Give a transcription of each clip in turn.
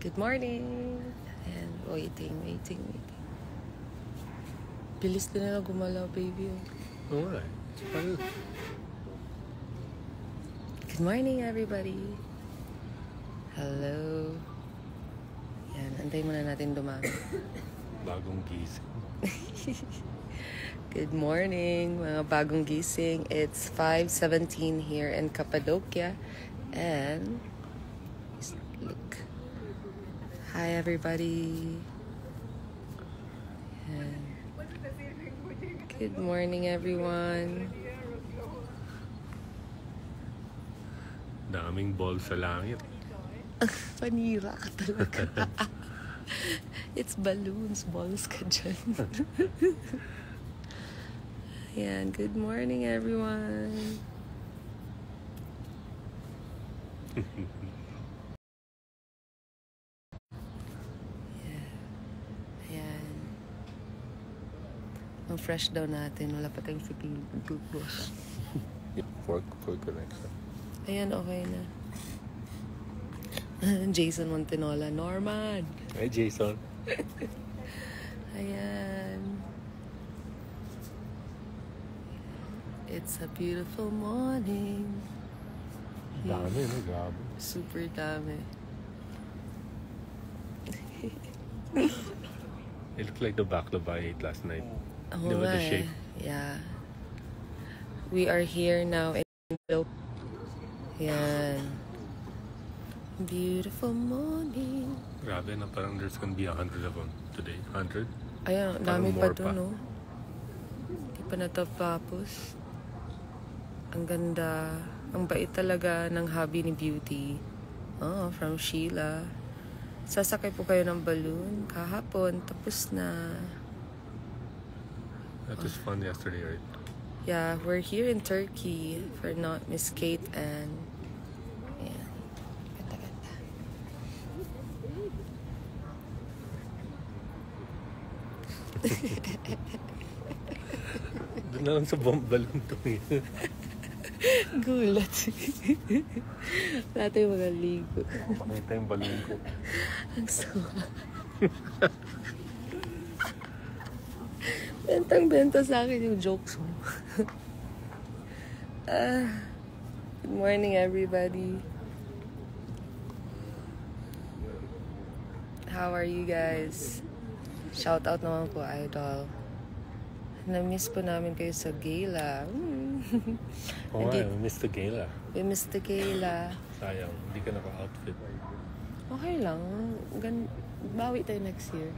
Good morning! And waiting. Bilis din nila gumalaw, baby. Alright. Well, Good morning, everybody! Hello! Yan, antay muna natin dumami. bagong gising. Good morning, mga bagong gising. It's 5:17 here in Cappadocia. And look. Hi, everybody. And good morning, everyone. Daming ball sa langit. Panira ka talaga. It's balloons, balls ka dyan. Ayan, good morning, everyone. Ayan. Ang fresh daw natin. Wala pa tayong siking toothbrush. Fork connection. Ayan, okay na. Jason Montenola. Norman! Hey, Jason. Ayan. It's a beautiful morning. Dami, no? Grabe. Super dami. It looked like the baklava I ate last night. Oh, With the my. shape. Yeah. We are here now in Yan. Beautiful morning. Grabe na parang there's gonna be 100 of them today. 100? Ayan, Parang dami pa more doon, no? Di pa natapos. Ang ganda. Ang bait talaga ng hobby ni Beauty. Oh, from Sheila. Sasakay po kayo ng balloon kahapon. Tapos na. That was fun yesterday, right? Yeah, we're here in Turkey for not Miss Kate and yeah. Ganda. Doon na lang sa balloon to. Gulat. Wala tayong mga ligo. Pakita yung balloon ko. Ang sawa. Bentang-benta sa akin yung jokes mo. Good morning, everybody. How are you guys? Shout out naman po, Idol. Na-miss po namin kayo sa gala. Oh, I missed the gala. We missed the gala. Sayang, hindi ka naka-outfit. Okay lang. Bawi tayo next year.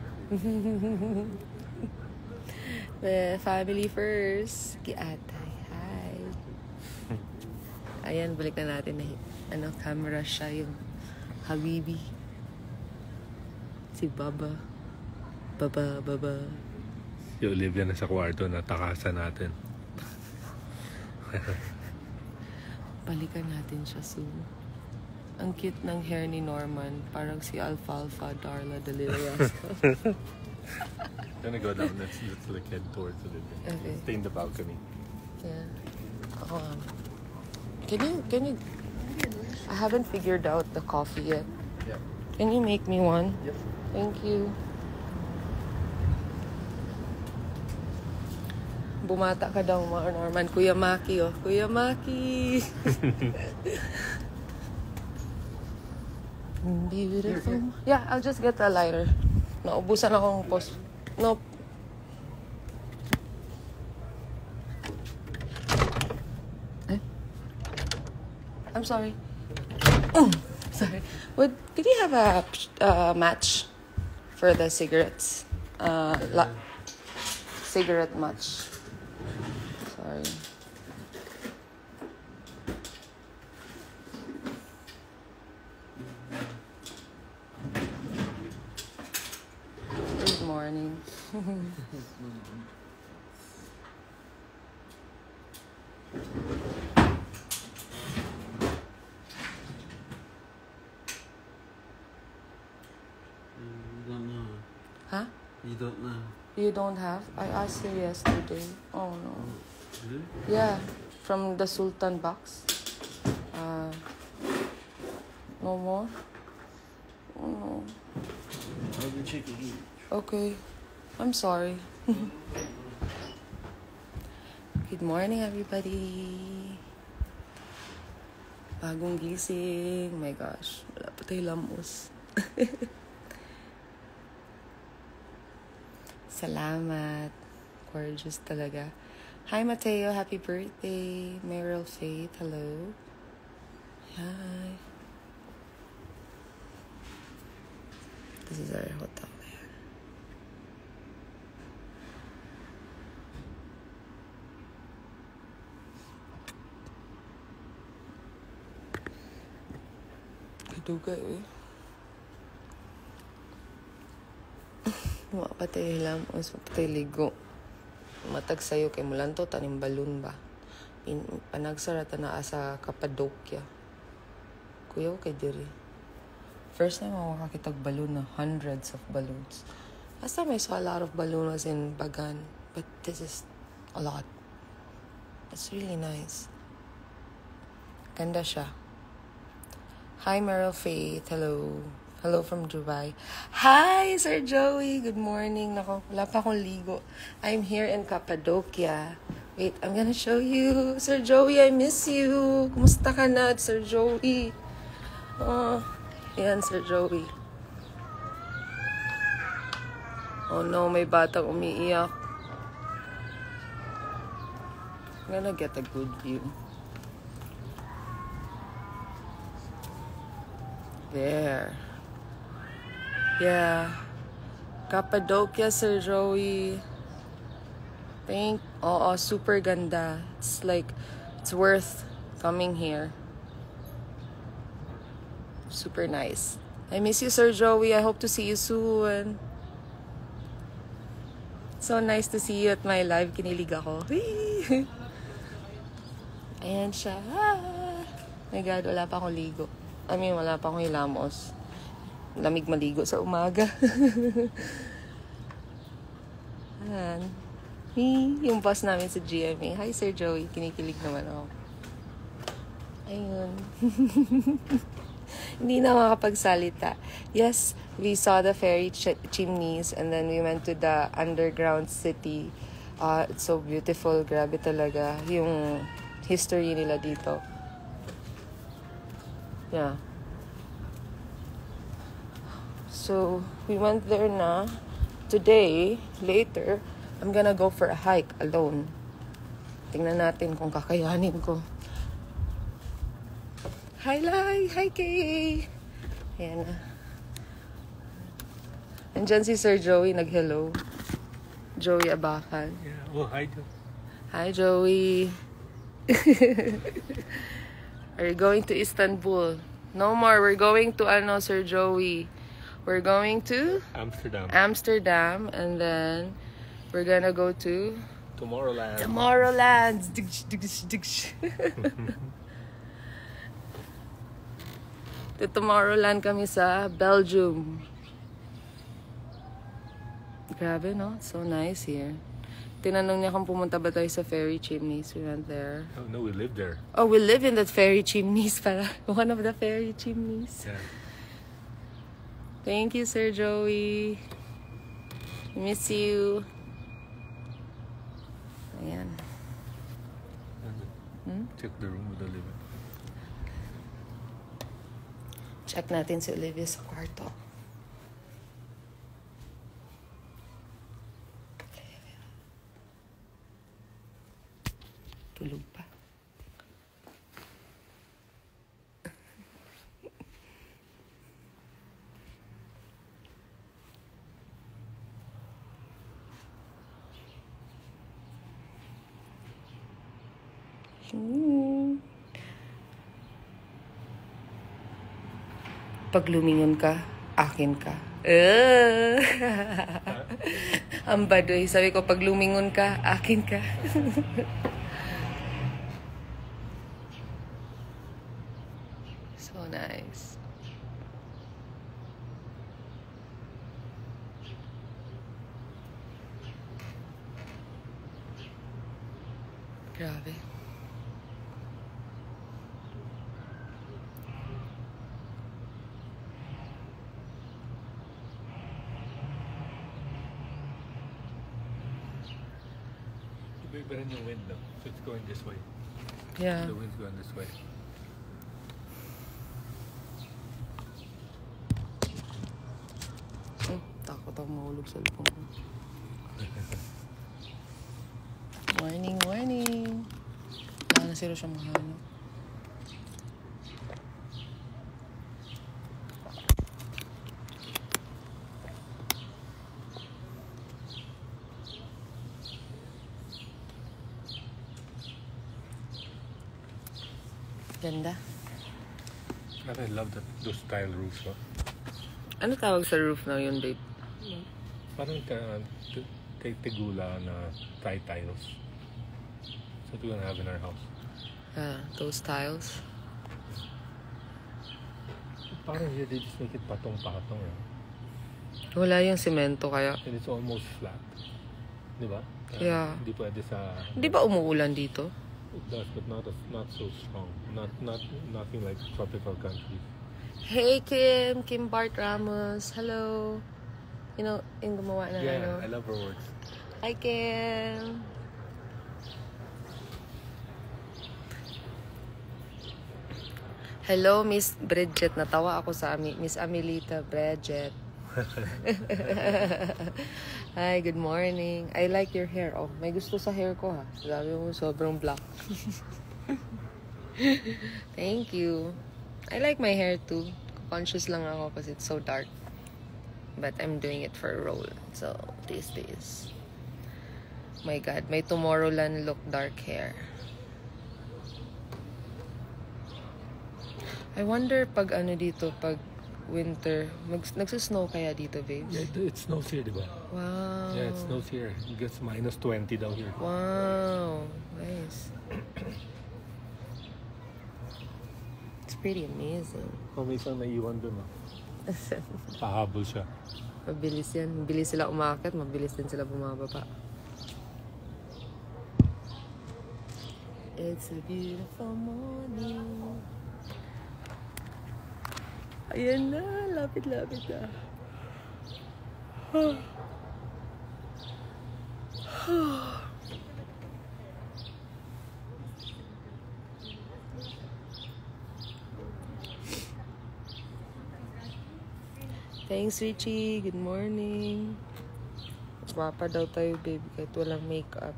The family first. Kiatay. Hi. Ayan, balik na natin na camera siya yung Habibi. Si Baba. Baba. Si Olivia na sa kwarto, natakasan natin. Balikan natin siya soon. Ang cute ng hair ni Norman. Parang si Alfalfa Darla de Liliasco. Gonna go down. Let's like head towards Olivia. Okay. Stay in the balcony. Yeah. Can you I haven't figured out the coffee yet. Yeah. Can you make me one? Yep. Thank you. Bumata ka daw, Norman. Kuya Maki, oh. Kuya Maki! Beautiful. Yeah, I'll just get a lighter. Naubusan akong post. Nope. I'm sorry. Sorry. Did you have a match for the cigarettes? Cigarette match. Sorry. Good morning. Huh? You don't know. You don't have? I asked you yesterday. Oh no. Really? Yeah, from the Sultan box. No more? Oh, Have the chicken eat. okay. I'm sorry. Good morning, everybody. Bagong gising. My gosh. Wala pa tayo lamos. Salamat. Gorgeous talaga. Hi, Mateo. Happy birthday. Meryl Faith. Hello. Hi. This is our hotel there. Kaduga eh. Mapatay lang. Mas mapatay ligo. Matag sayo kay mulanto tanim balon ba. Panagsarata na sa Cappadocia. Kuya kay diri. First time ako makakitag balloon na hundreds of balloons. Last time I saw a lot of balloons in Bagan. But this is a lot. It's really nice. Ganda siya. Hi, Meryl Faith. Hello. Hello from Dubai. Hi, Sir Joey. Good morning. Nako, wala pa akong ligo. I'm here in Cappadocia. Wait, I'm gonna show you. Sir Joey, I miss you. Kumusta ka na, Sir Joey? Oh, yan, Sir Joey. Oh no, may batang umiiyak. I'm gonna get a good view. There. Yeah. Cappadocia, Sir Joey. Super ganda. It's like, it's worth coming here. Super nice. I miss you, Sir Joey. I hope to see you soon. So nice to see you at my live. Kinilig ako. Ayan siya. Ah. My God, wala pa akong ligo. Wala pa akong hilamos. Lamig maligo sa umaga. Ayan. Yung boss namin sa GMA. Hi, Sir Joey. Kinikilig naman ako. Ayun. Hindi na makapagsalita. Yes, we saw the fairy chimneys and then we went to the underground city. It's so beautiful. Grabe talaga. Yung history nila dito. Yeah. So, we went there na. Today, later, I'm gonna go for a hike alone. Tingnan natin kung kakayanin ko. Hi, Lai! Hi, Kay! Ayan na. Andyan si Sir Joey, nag-hello. Joey Abacan. Yeah. Oh, hi, Joe. Hi, Joey. Are you going to Istanbul? No more. We're going to, Sir Joey. We're going to Amsterdam, and then we're gonna go to Tomorrowland. To Tomorrowland kami sa Belgium. Grabe, no? It's so nice here. Tinanong niya kung pumunta ba tayo sa fairy chimneys. We went there. Oh, no, we live there. Oh, we live in that fairy chimneys para. One of the fairy chimneys. Yeah. Thank you, Sir Joey. Miss you. Ayan. Check the room with Olivia. Check natin si Olivia sa kwarto. Tulog pa. Pag lumingon ka, akin ka. Ang baduy. Sabi ko, pag lumingon ka, akin ka. So nice. Grabe. But in the wind, though. So it's going this way. Yeah. The wind's going this way. Takot ako mahulog sa lupong ko. Morning, morning. Wala na sila siyang mahanap. Ganda. But I love those tile roofs. No? Ano tawag sa roof na yun, babe? Parang tegula na tiles. That's what we're gonna have in our house. Those tiles. Parang here they just make it patong-patong. Wala yung semento kaya. And it's almost flat. Di ba? Yeah. Hindi pwede sa... Di ba umuulan dito? It does, but not so strong. Nothing like tropical countries. Hey, Kim Bart Ramos. Hello. You know, yung gumawa na ano. I love her works. Hi, Kim. Hello, Miss Bridget. Natawa ako sa Miss Amelita Bridget. Hi, good morning. I like your hair. Oh, may gusto sa hair ko ha. Sabi mo, sobrang black. Thank you. I like my hair too. Conscious lang ako kasi it's so dark. But I'm doing it for a role. So, these days. My God, may Tomorrowland look dark hair. I wonder pag ano dito, pag winter, nagsisnow kaya dito, babes? Yeah, it snows here, di ba? Wow. Yeah, it snows here. It gets minus 20 down here. Wow. Nice. It's pretty amazing. Oh, may isang naiwan dun, pahabol siya. Mabilis yan. Mabilis sila umakit, mabilis din sila bumababa. It's a beautiful morning. Ayan na, lapit-lapit na. Thanks, Richie. Good morning. Guwapa daw tayo, baby, kahit walang makeup.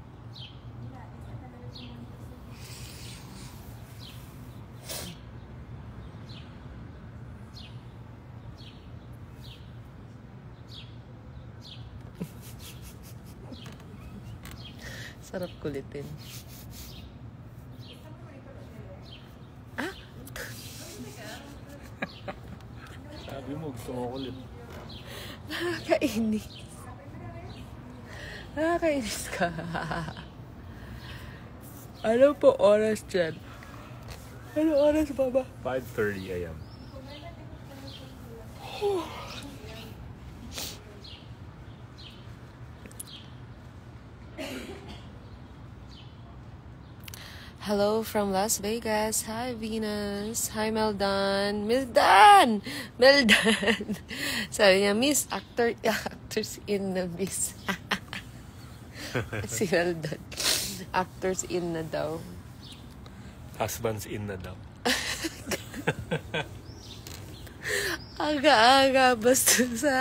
Sarap kulitin. Sabi mo, gusto mo kulit. Nakakainis. Nakakainis ka. Ano po oras dyan? Ano oras ba ba? 5:30 a.m. Hello from Las Vegas. Hi, Venus. Hi, Meldan. Meldan! Meldan! Sabi niya, Miss, actors in the Miss. Si Meldan. Actors in na daw. Husbands in na daw. Aga-aga, basta sa...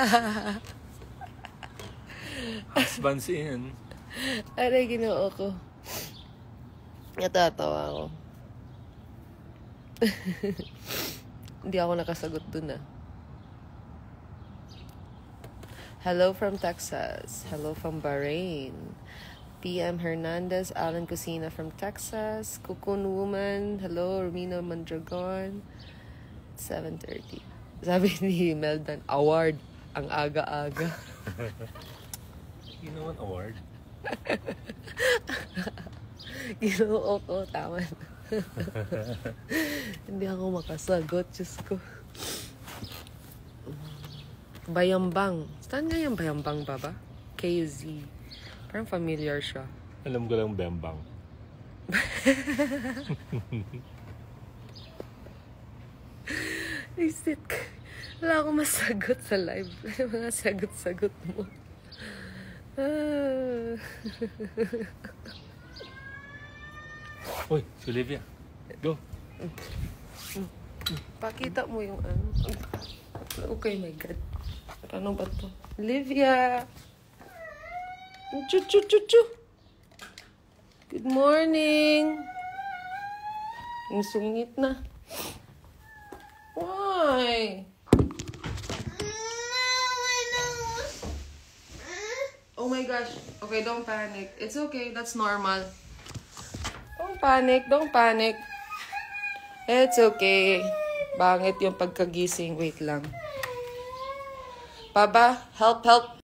Husbands in. Aray, ginoo ko. Natatawa ako. Hindi ako nakasagot dun Hello from Texas. Hello from Bahrain. PM Hernandez, Alan Cusina from Texas. Cocoon Woman. Hello, Romino Mondragon. 7:30. Sabi ni Meldan, award ang aga-aga. You know an award? Ginoo ko, tama na. Hindi ako makasagot, Diyos ko. Bayambang. Saan nga yung Bayambang, baba? KZ. Parang familiar siya. Alam ko lang Bembang. Isit ka. Wala akong masagot sa live. Mga sagot-sagot mo. Uy, si Olivia. Go. Pakita mo yung ano. Okay, my God. Ano ba to? Olivia! Chu. Good morning! Ang sungit na. Why? Oh my gosh. Okay, don't panic. It's okay. That's normal. Don't panic. It's okay. Bangit yung pagkagising. Wait lang. Baba, help.